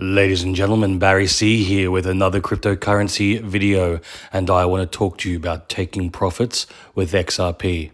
Ladies and gentlemen, Barry C here with another cryptocurrency video, and I want to talk to you about taking profits with XRP.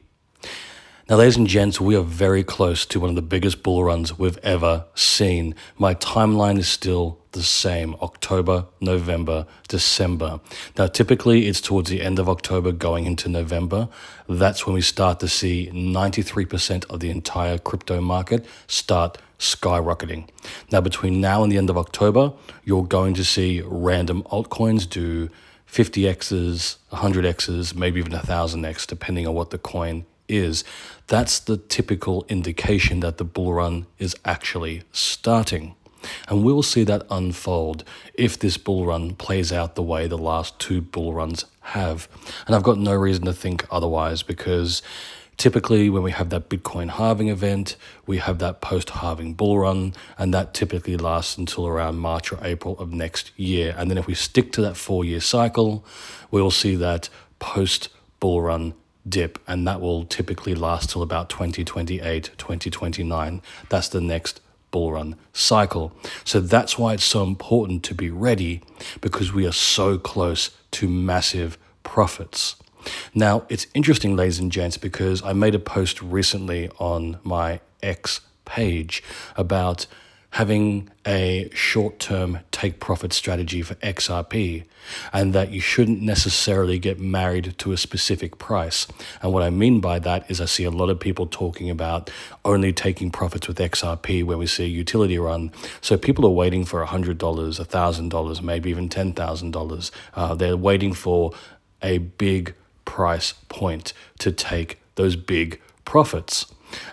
Now, ladies and gents, we are very close to one of the biggest bull runs we've ever seen. My timeline is still the same: October, November, December. Now, typically it's towards the end of October going into November. That's when we start to see 93% of the entire crypto market start skyrocketing. Now, between now and the end of October, you're going to see random altcoins do 50x's, 100x's, maybe even 1000x, depending on what the coin is. That's the typical indication that the bull run is actually starting. And we'll see that unfold if this bull run plays out the way the last two bull runs have. And I've got no reason to think otherwise, because typically when we have that Bitcoin halving event, we have that post-halving bull run, and that typically lasts until around March or April of next year. And then if we stick to that 4-year cycle, we'll see that post-bull run dip, and that will typically last till about 2028, 2029. That's the next bull run cycle. So that's why it's so important to be ready, because we are so close to massive profits. Now, it's interesting, ladies and gents, because I made a post recently on my X page about having a short-term take-profit strategy for XRP, and that you shouldn't necessarily get married to a specific price. And what I mean by that is I see a lot of people talking about only taking profits with XRP when we see a utility run. So people are waiting for $100, $1,000, maybe even $10,000. They're waiting for a big price point to take those big profits.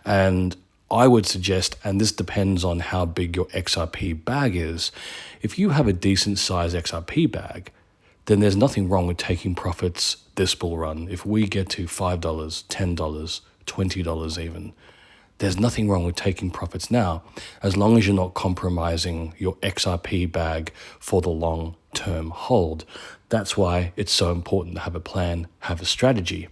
And I would suggest, and this depends on how big your XRP bag is, if you have a decent size XRP bag, then there's nothing wrong with taking profits this bull run. If we get to $5, $10, $20 even, there's nothing wrong with taking profits now, as long as you're not compromising your XRP bag for the long-term hold. That's why it's so important to have a plan, have a strategy.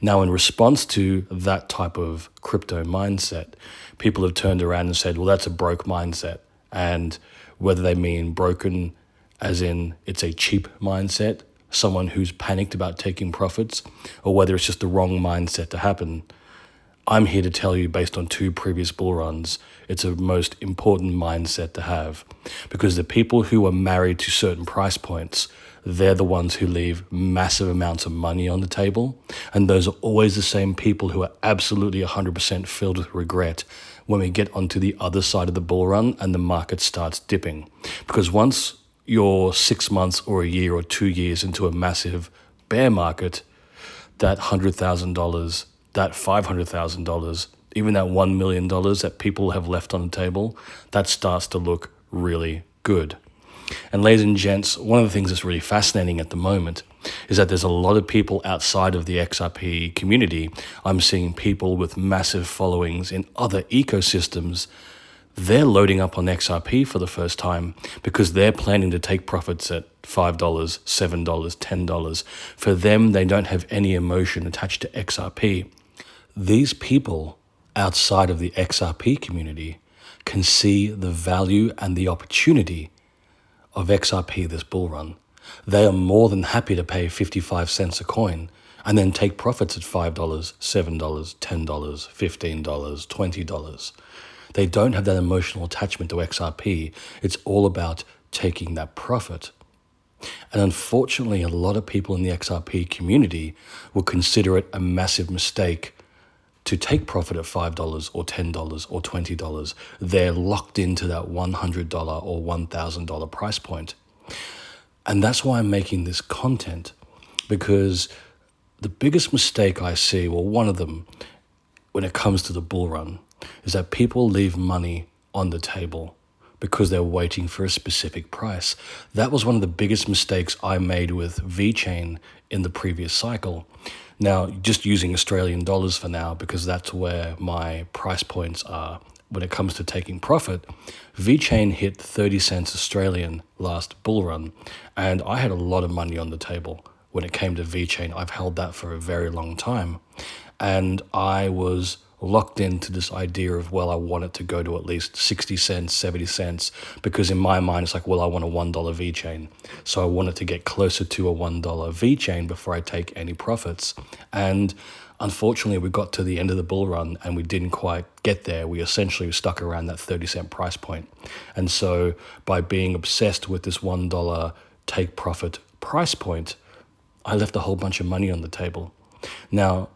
Now, in response to that type of crypto mindset, people have turned around and said, well, that's a broke mindset. And whether they mean broken as in it's a cheap mindset, someone who's panicked about taking profits, or whether it's just the wrong mindset to happen, I'm here to tell you, based on 2 previous bull runs, it's a most important mindset to have, because the people who are married to certain price points, they're the ones who leave massive amounts of money on the table. And those are always the same people who are absolutely 100% filled with regret when we get onto the other side of the bull run and the market starts dipping. Because once you're 6 months or a year or 2 years into a massive bear market, that $100,000, that $500,000, even that $1 million that people have left on the table, that starts to look really good. And ladies and gents, one of the things that's really fascinating at the moment is that there's a lot of people outside of the XRP community. I'm seeing people with massive followings in other ecosystems. They're loading up on XRP for the first time because they're planning to take profits at $5, $7, $10. For them, they don't have any emotion attached to XRP. These people outside of the XRP community can see the value and the opportunity of XRP this bull run. They are more than happy to pay 55 cents a coin and then take profits at $5, $7, $10, $15, $20. They don't have that emotional attachment to XRP. It's all about taking that profit. And unfortunately, a lot of people in the XRP community will consider it a massive mistake to take profit at $5 or $10 or $20. They're locked into that $100 or $1,000 price point. And that's why I'm making this content, because the biggest mistake I see, well, one of them, when it comes to the bull run, is that people leave money on the table because they're waiting for a specific price. That was one of the biggest mistakes I made with VeChain in the previous cycle. Now, just using Australian dollars for now, because that's where my price points are when it comes to taking profit, VeChain hit 30 cents Australian last bull run, and I had a lot of money on the table when it came to VeChain. I've held that for a very long time, and I was locked into this idea of, well, I want it to go to at least 60 cents, 70 cents, because in my mind, it's like, well, I want a $1 V chain. So I wanted to get closer to a $1 V chain before I take any profits. And unfortunately, we got to the end of the bull run and we didn't quite get there. We essentially were stuck around that 30-cent price point. And so by being obsessed with this $1 take profit price point, I left a whole bunch of money on the table. Now,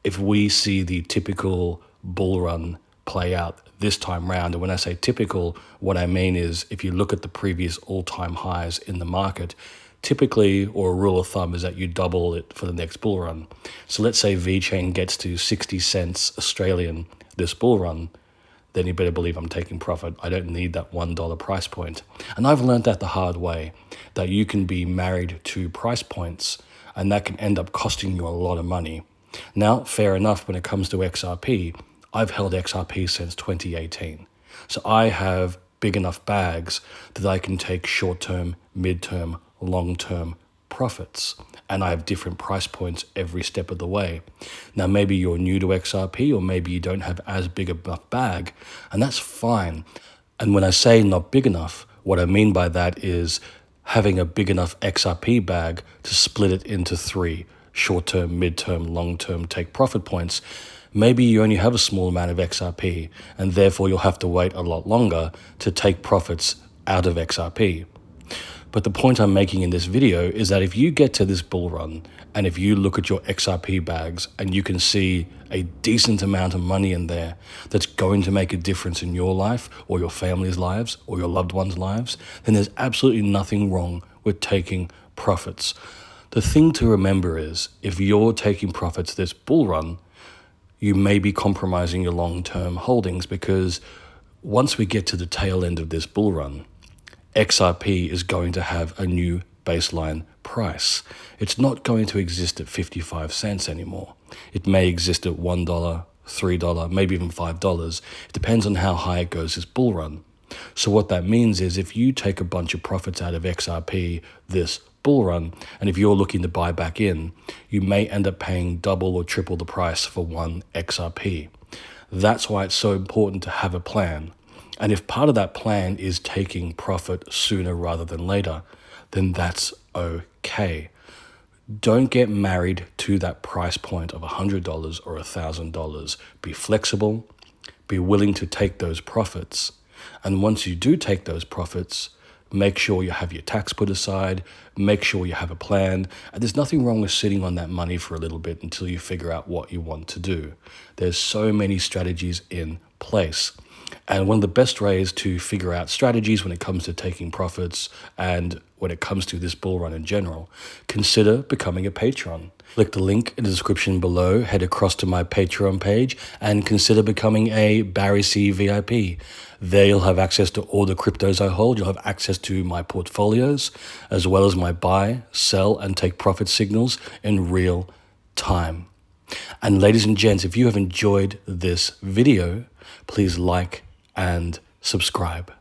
if we see the typical bull run play out this time round, and when I say typical, what I mean is if you look at the previous all-time highs in the market, typically, or a rule of thumb, is that you double it for the next bull run. So let's say VeChain gets to 60 cents Australian this bull run, then you better believe I'm taking profit. I don't need that $1 price point. And I've learned that the hard way, that you can be married to price points, and that can end up costing you a lot of money. Now, fair enough, when it comes to XRP, I've held XRP since 2018. So I have big enough bags that I can take short-term, mid-term, long-term profits. And I have different price points every step of the way. Now, maybe you're new to XRP, or maybe you don't have as big a bag, and that's fine. And when I say not big enough, what I mean by that is having a big enough XRP bag to split it into 3 short-term, mid-term, long-term take profit points. Maybe you only have a small amount of XRP, and therefore you'll have to wait a lot longer to take profits out of XRP. But the point I'm making in this video is that if you get to this bull run, and if you look at your XRP bags and you can see a decent amount of money in there that's going to make a difference in your life or your family's lives or your loved ones' lives, then there's absolutely nothing wrong with taking profits. The thing to remember is, if you're taking profits this bull run, you may be compromising your long-term holdings, because once we get to the tail end of this bull run, XRP is going to have a new baseline price. It's not going to exist at 55 cents anymore. It may exist at $1, $3, maybe even $5. It depends on how high it goes this bull run. So what that means is, if you take a bunch of profits out of XRP this bull run, and if you're looking to buy back in, you may end up paying double or triple the price for 1 XRP. That's why it's so important to have a plan. And if part of that plan is taking profit sooner rather than later, then that's okay. Don't get married to that price point of $100 or $1,000. Be flexible, be willing to take those profits. And once you do take those profits, make sure you have your tax put aside, make sure you have a plan. And there's nothing wrong with sitting on that money for a little bit until you figure out what you want to do. There's so many strategies in place. And one of the best ways to figure out strategies when it comes to taking profits and when it comes to this bull run in general, consider becoming a patron. Click the link in the description below, head across to my Patreon page, and consider becoming a Barry C VIP. There you'll have access to all the cryptos I hold. You'll have access to my portfolios, as well as my buy, sell, and take profit signals in real time. And ladies and gents, if you have enjoyed this video, please like and subscribe.